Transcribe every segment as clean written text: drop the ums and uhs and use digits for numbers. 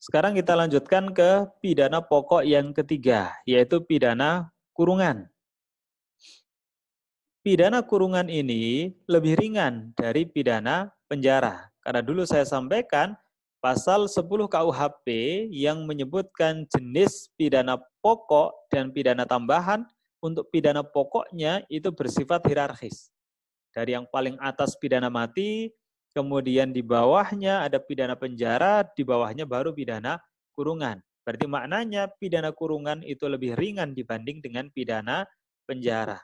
Sekarang kita lanjutkan ke pidana pokok yang ketiga, yaitu pidana kurungan. Pidana kurungan ini lebih ringan dari pidana penjara. Karena dulu saya sampaikan pasal 10 KUHP yang menyebutkan jenis pidana pokok dan pidana tambahan. Untuk pidana pokoknya itu bersifat hierarkis. Dari yang paling atas pidana mati, kemudian di bawahnya ada pidana penjara, di bawahnya baru pidana kurungan. Berarti maknanya pidana kurungan itu lebih ringan dibanding dengan pidana penjara.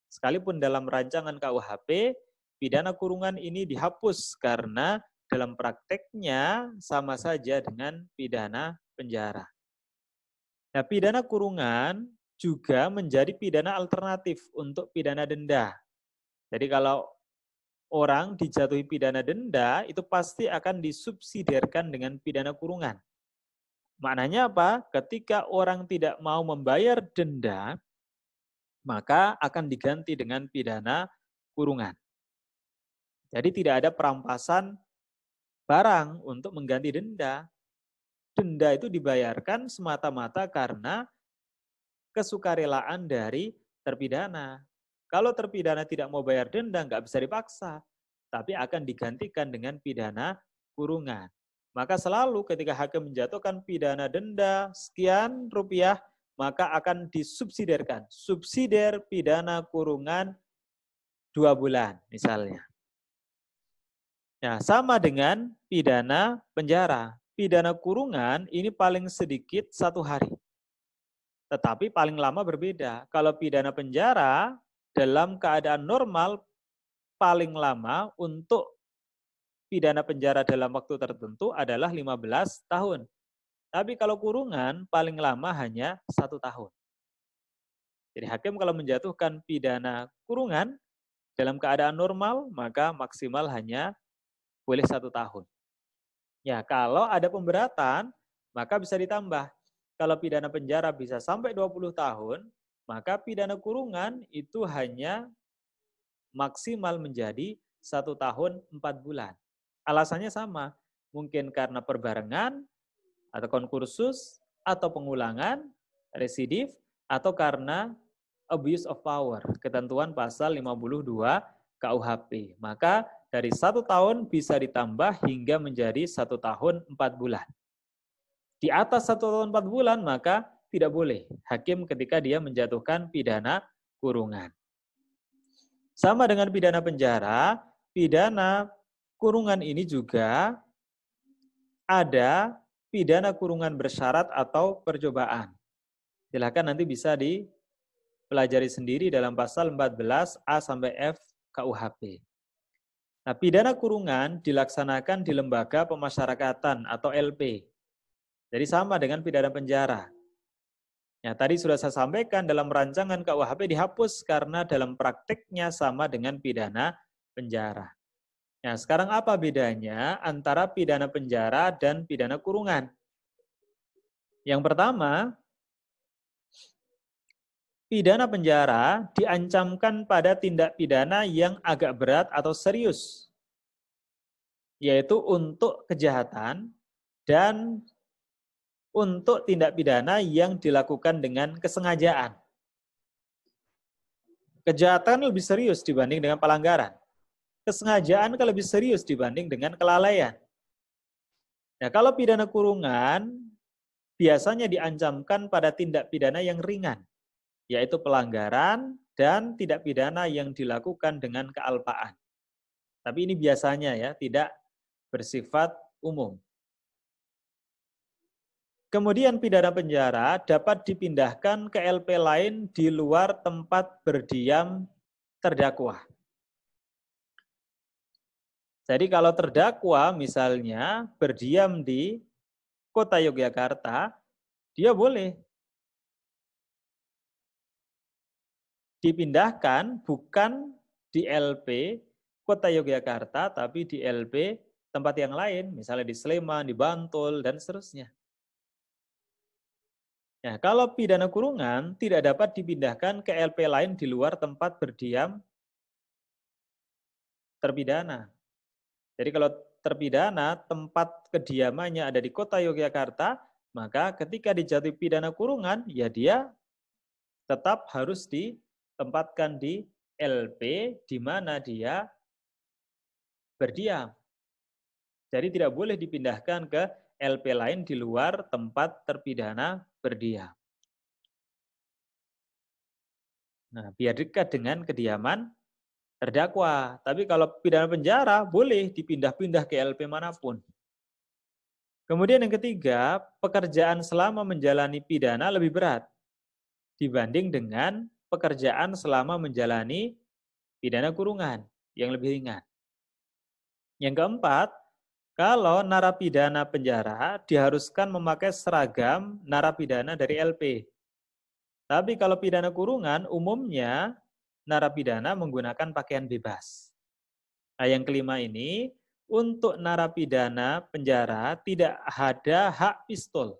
Sekalipun dalam rancangan KUHP, pidana kurungan ini dihapus karena dalam prakteknya sama saja dengan pidana penjara. Nah, pidana kurungan juga menjadi pidana alternatif untuk pidana denda. Jadi kalau orang dijatuhi pidana denda, itu pasti akan disubsidiarkan dengan pidana kurungan. Maknanya apa? Ketika orang tidak mau membayar denda, maka akan diganti dengan pidana kurungan. Jadi tidak ada perampasan barang untuk mengganti denda. Denda itu dibayarkan semata-mata karena kesukarelaan dari terpidana. Kalau terpidana tidak mau bayar denda, nggak bisa dipaksa, tapi akan digantikan dengan pidana kurungan. Maka selalu ketika hakim menjatuhkan pidana denda sekian rupiah, maka akan disubsidiarkan. Subsidiar pidana kurungan 2 bulan misalnya. Nah, sama dengan pidana penjara. Pidana kurungan ini paling sedikit 1 hari. Tetapi paling lama berbeda. Kalau pidana penjara dalam keadaan normal paling lama untuk pidana penjara dalam waktu tertentu adalah 15 tahun. Tapi kalau kurungan paling lama hanya 1 tahun. Jadi hakim kalau menjatuhkan pidana kurungan dalam keadaan normal maka maksimal hanya boleh 1 tahun. Ya, kalau ada pemberatan maka bisa ditambah. Kalau pidana penjara bisa sampai 20 tahun, maka pidana kurungan itu hanya maksimal menjadi 1 tahun 4 bulan. Alasannya sama, mungkin karena perbarengan, atau konkursus, atau pengulangan, residif, atau karena abuse of power, ketentuan pasal 52 KUHP. Maka dari 1 tahun bisa ditambah hingga menjadi 1 tahun 4 bulan. Di atas 1 tahun 4 bulan, maka tidak boleh hakim ketika dia menjatuhkan pidana kurungan. Sama dengan pidana penjara, pidana kurungan ini juga ada pidana kurungan bersyarat atau percobaan. Silakan nanti bisa dipelajari sendiri dalam pasal 14A sampai F KUHP. Nah, pidana kurungan dilaksanakan di lembaga pemasyarakatan atau LP. Jadi sama dengan pidana penjara. Ya, tadi sudah saya sampaikan dalam rancangan KUHP dihapus karena dalam prakteknya sama dengan pidana penjara. Nah, sekarang apa bedanya antara pidana penjara dan pidana kurungan? Yang pertama, pidana penjara diancamkan pada tindak pidana yang agak berat atau serius, yaitu untuk kejahatan dan untuk tindak pidana yang dilakukan dengan kesengajaan. Kejahatan lebih serius dibanding dengan pelanggaran. Kesengajaan lebih serius dibanding dengan kelalaian. Nah, kalau pidana kurungan biasanya diancamkan pada tindak pidana yang ringan, yaitu pelanggaran dan tindak pidana yang dilakukan dengan kealpaan. Tapi ini biasanya ya, tidak bersifat umum. Kemudian pidana penjara dapat dipindahkan ke LP lain di luar tempat berdiam terdakwa. Jadi kalau terdakwa misalnya berdiam di Kota Yogyakarta, dia boleh dipindahkan bukan di LP Kota Yogyakarta, tapi di LP tempat yang lain, misalnya di Sleman, di Bantul, dan seterusnya. Nah, kalau pidana kurungan tidak dapat dipindahkan ke LP lain di luar tempat berdiam terpidana. Jadi kalau terpidana tempat kediamannya ada di kota Yogyakarta, maka ketika dijatuhi pidana kurungan, ya dia tetap harus ditempatkan di LP di mana dia berdiam. Jadi tidak boleh dipindahkan ke LP lain di luar tempat terpidana berdiam. Nah, biar dekat dengan kediaman terdakwa. Tapi kalau pidana penjara, boleh dipindah-pindah ke LP manapun. Kemudian yang ketiga, pekerjaan selama menjalani pidana lebih berat dibanding dengan pekerjaan selama menjalani pidana kurungan yang lebih ringan. Yang keempat, kalau narapidana penjara diharuskan memakai seragam narapidana dari LP. Tapi kalau pidana kurungan, umumnya narapidana menggunakan pakaian bebas. Nah, yang kelima ini, untuk narapidana penjara tidak ada hak pistol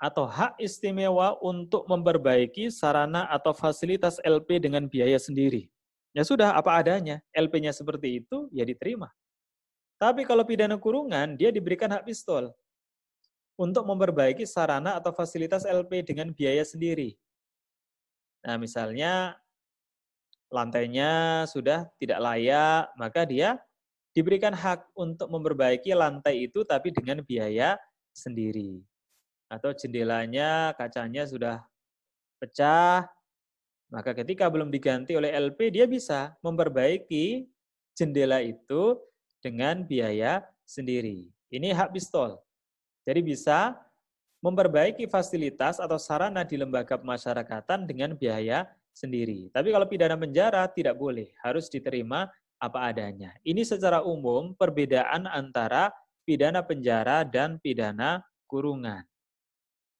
atau hak istimewa untuk memperbaiki sarana atau fasilitas LP dengan biaya sendiri. Ya sudah, apa adanya. LP-nya seperti itu, ya diterima. Tapi kalau pidana kurungan, dia diberikan hak pistol untuk memperbaiki sarana atau fasilitas LP dengan biaya sendiri. Nah, misalnya lantainya sudah tidak layak, maka dia diberikan hak untuk memperbaiki lantai itu tapi dengan biaya sendiri. Atau jendelanya, kacanya sudah pecah, maka ketika belum diganti oleh LP, dia bisa memperbaiki jendela itu dengan biaya sendiri. Ini hak pistol. Jadi bisa memperbaiki fasilitas atau sarana di lembaga pemasyarakatan dengan biaya sendiri. Tapi kalau pidana penjara tidak boleh, harus diterima apa adanya. Ini secara umum perbedaan antara pidana penjara dan pidana kurungan.